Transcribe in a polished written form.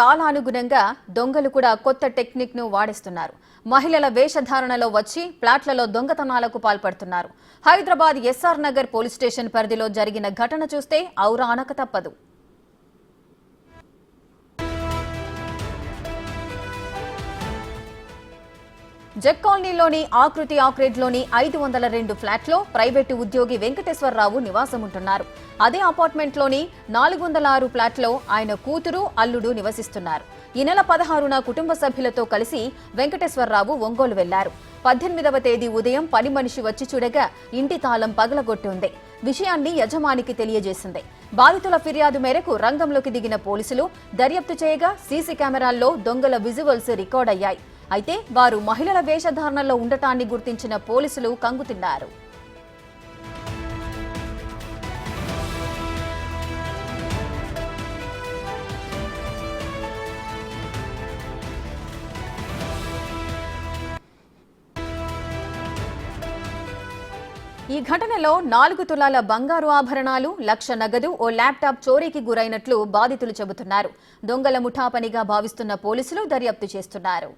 కాలానుగుణంగా దొంగలు కూడా కొత్త టెక్నిక్ ను వాడిస్తున్నారు. మహిళల వేషధారణలో వచ్చి ప్లాట్లలో దొంగతనాలకు పాల్పడుతున్నారు. Hyderabad SR Nagar police station పరిధిలో జరిగిన ఘటన చూస్తే ఔరా అనక తప్పదు. జెక్ కాలనీలోని ఆకృతి ఆక్రేడ్లోని 502 ఫ్లాట్లో ప్రైవేటు ఉద్యోగి వెంకటేశ్వరరావు నివాసముంటున్నారు. అదే అపార్ట్మెంట్లోని 406 ఫ్లాట్లో ఆయన కూతురు, అల్లుడు నివసిస్తున్నారు. ఈ నెల 16న కుటుంబ సభ్యులతో కలిసి వెంకటేశ్వరరావు ఒంగోలు వెళ్లారు. 18వ తేదీ ఉదయం పని మనిషి వచ్చి చూడగా ఇంటి తాళం పగలగొట్టి ఉంది. విషయాన్ని యజమానికి తెలియజేసింది. బాధితుల ఫిర్యాదు మేరకు రంగంలోకి దిగిన పోలీసులు దర్యాప్తు చేయగా సీసీ కెమెరాల్లో దొంగల విజువల్స్ రికార్డ్ అయ్యాయి. అయితే వారు మహిళల వేషధారణలో ఉండటాన్ని గుర్తించిన పోలీసులు కంగుతిన్నారు. ఈ ఘటనలో 4 తులాల బంగారు ఆభరణాలు, 1,00,000 నగదు, ఓ ల్యాప్టాప్ చోరీకి గురైనట్లు బాధితులు చెబుతున్నారు. దొంగల ముఠా పనిగా భావిస్తున్న పోలీసులు దర్యాప్తు చేస్తున్నారు.